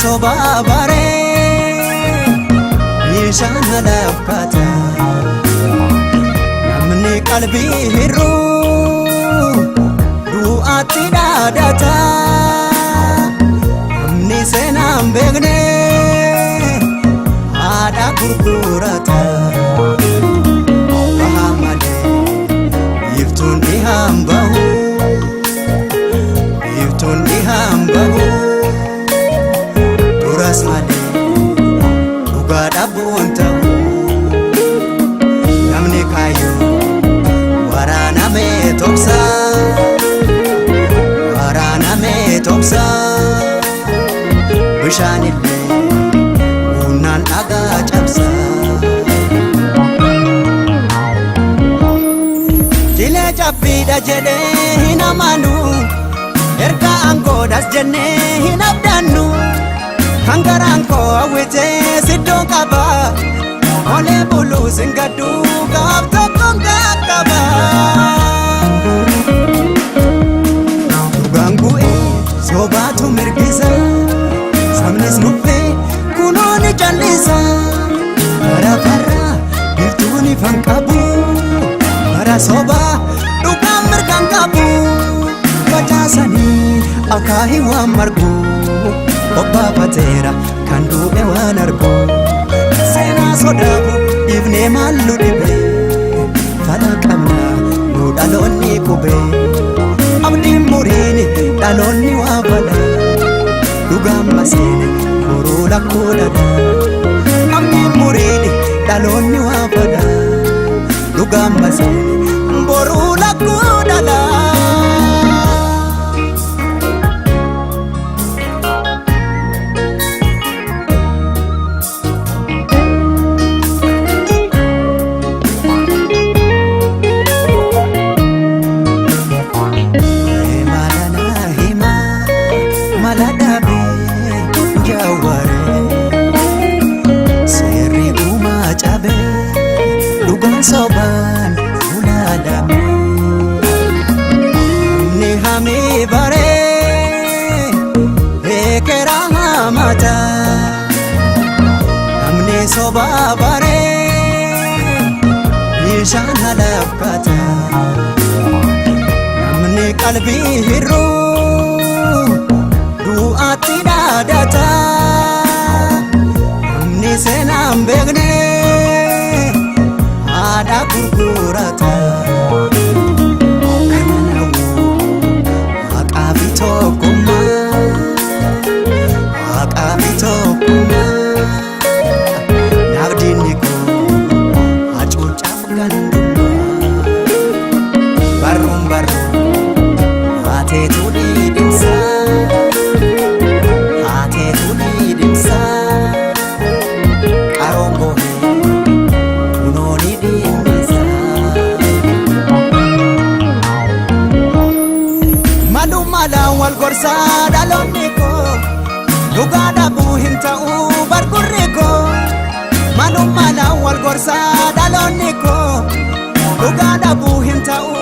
soba bare Ishana lafkata Namni qalbi hirru Du'aatti dhaadata Namni seenaan beekne haadha gurgurata Baha malee iftuun ni hambahu Iftuun ni hambahu Duras malee dhugaa dhabuun ta'u Namni kaayyoo waraanamee toksa Waraanamee toksa Bishaanillee humnaan dhagaa cabsa Jilee cabbiidha jedhee hin amanu Erga aangoodhas jennee hin abdannu Kan garaan koo hawwitee siddoo qaba Olee buluu singaddu gaaf tokkoon qaqqaba Dhugaan bu'ee sobaatu mirgisa Sabnis nuffee kunooni jallisa Bara farra biftuun ifan qabu Bara sobaa dhugaan mirgaan qabu Facaasanii akaahii waan margu Obbaafateera kan du'e waan argu Seenaa sodaabu ifnee maallu dhibe Fala qabna nu dhaloonni qube Abdiin muriini dhaloonni waa fala Dhugaan maseene boruu lakkoo dhala Abdiin muriini dhaloonni waa fala Dhugaan maseene boruu lakkoo dhala Soban uladame Ni hami bare Ekera hamata Namni soba bare Ishana lafkata Namni qalbi hirru Du'aatti dhaadata Namni seenaan beekne Haadha gurgurata Kana nawu haqaa fi tokkummaa Haqaa fi tokkummaa Nabdiinni koo hacuucaaf gandummaa Barruun barruun haateetu dhiidhimsa Haateetu dhiidhimsa Qaroon bohee Wal gorsa dhaloonni koo dhugaa dhabuu hin ta'u bargurri koo Manummaadhaan wal gorsa dhaloonni koo dhugaa dhabuu hin ta'u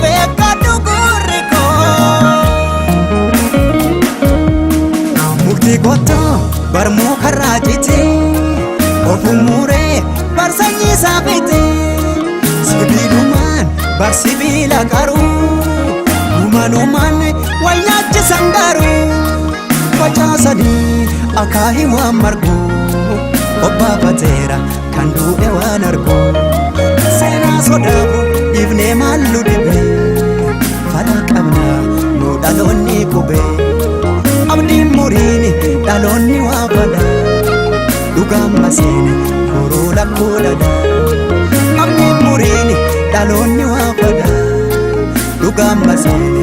beekadhu gurri koo Mukti gottoo barmuu karraa cite ofuun muuree bar sanyii isaa fite Sibiilumaan bar sibiila qaruu Umanumaan wal nyaachisan garuu Facaasanii akaahii waan margu Obbaafateera kan du'e waan argu Seenaa sodaabu ifnee maallu dhibe Fala qabna nu dhaloonni qube Abdiin muriini dhaloonni waa fala Dhugaan maseene boruu lakkoo dhala Abdiin muriini dhaloonni waa fala Dhugaan maseene